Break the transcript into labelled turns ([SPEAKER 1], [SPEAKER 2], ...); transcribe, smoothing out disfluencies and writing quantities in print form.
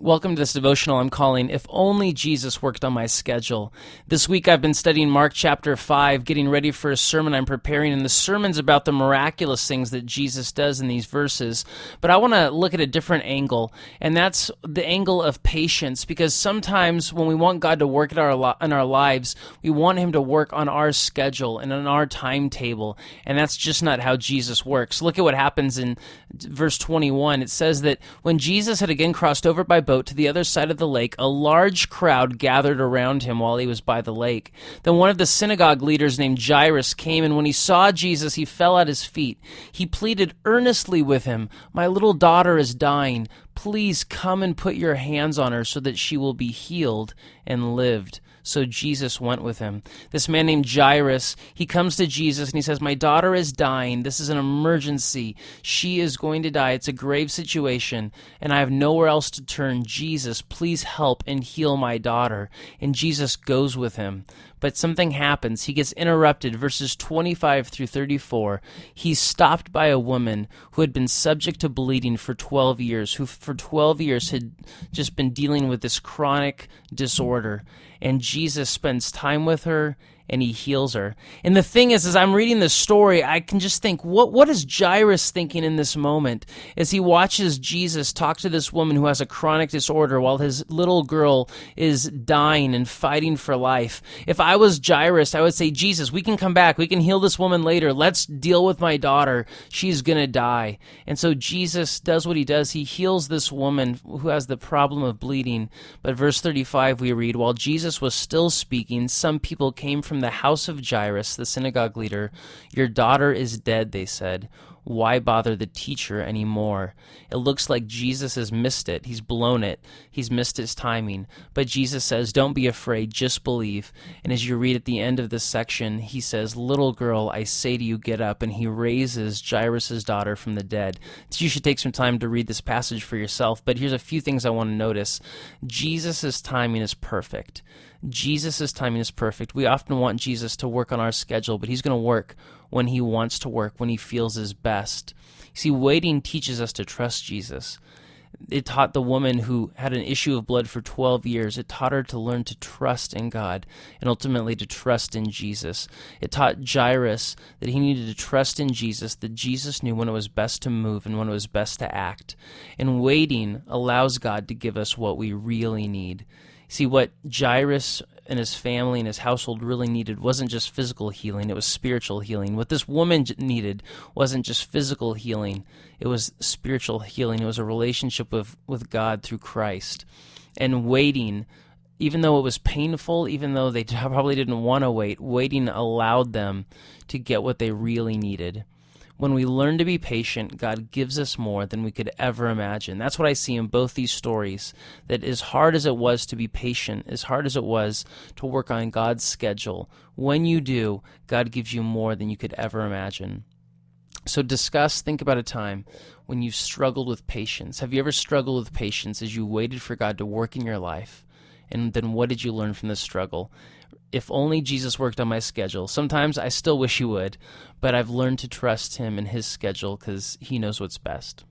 [SPEAKER 1] Welcome to this devotional I'm calling, If Only Jesus Worked on My Schedule. This week I've been studying Mark chapter 5, getting ready for a sermon I'm preparing, and the sermon's about the miraculous things that Jesus does in these verses. But I want to look at a different angle, and that's the angle of patience, because sometimes when we want God to work in our lives, we want Him to work on our schedule and on our timetable, and that's just not how Jesus works. Look at what happens in verse 21. It says that when Jesus had again crossed over by boat to the other side of the lake, a large crowd gathered around him while he was by the lake. Then one of the synagogue leaders named Jairus came, and when he saw Jesus, he fell at his feet. He pleaded earnestly with him, "My little daughter is dying. Please come and put your hands on her so that she will be healed and lived." So Jesus went with him. This man named Jairus, he comes to Jesus and he says, "My daughter is dying. This is an emergency. She is going to die. It's a grave situation, and I have nowhere else to turn. Jesus, please help and heal my daughter." And Jesus goes with him. But something happens. He gets interrupted. Verses 25 through 34. He's stopped by a woman who had been subject to bleeding for 12 years, who for 12 years had just been dealing with this chronic disorder. And Jesus spends time with her, and he heals her. And the thing is, as I'm reading this story, I can just think, what is Jairus thinking in this moment as he watches Jesus talk to this woman who has a chronic disorder while his little girl is dying and fighting for life? If I was Jairus, I would say, "Jesus, we can come back. We can heal this woman later. Let's deal with my daughter. She's going to die." And so Jesus does what he does. He heals this woman who has the problem of bleeding. But verse 35 we read, "While Jesus was still speaking, some people came from the house of Jairus, the synagogue leader. 'Your daughter is dead,' they said. 'Why bother the teacher anymore?'" It looks like Jesus has missed it. He's blown it. He's missed his timing. But Jesus says, "Don't be afraid, just believe." And as you read at the end of this section, he says, "Little girl, I say to you, get up." And he raises Jairus' daughter from the dead. So you should take some time to read this passage for yourself. But here's a few things I want to notice. Jesus' timing is perfect. Jesus' timing is perfect. We often want Jesus to work on our schedule, but he's going to work when he wants to work, when he feels his best. See, waiting teaches us to trust Jesus. It taught the woman who had an issue of blood for 12 years, it taught her to learn to trust in God and ultimately to trust in Jesus. It taught Jairus that he needed to trust in Jesus, that Jesus knew when it was best to move and when it was best to act. And waiting allows God to give us what we really need. See, what Jairus and his family and his household really needed wasn't just physical healing, it was spiritual healing. What this woman needed wasn't just physical healing, it was spiritual healing. It was a relationship with God through Christ. And waiting, even though it was painful, even though they probably didn't want to wait, waiting allowed them to get what they really needed. When we learn to be patient, God gives us more than we could ever imagine. That's what I see in both these stories, that as hard as it was to be patient, as hard as it was to work on God's schedule, when you do, God gives you more than you could ever imagine. So think about a time when you've struggled with patience. Have you ever struggled with patience as you waited for God to work in your life? And then what did you learn from this struggle? If only Jesus worked on my schedule. Sometimes I still wish he would, but I've learned to trust him and his schedule because he knows what's best.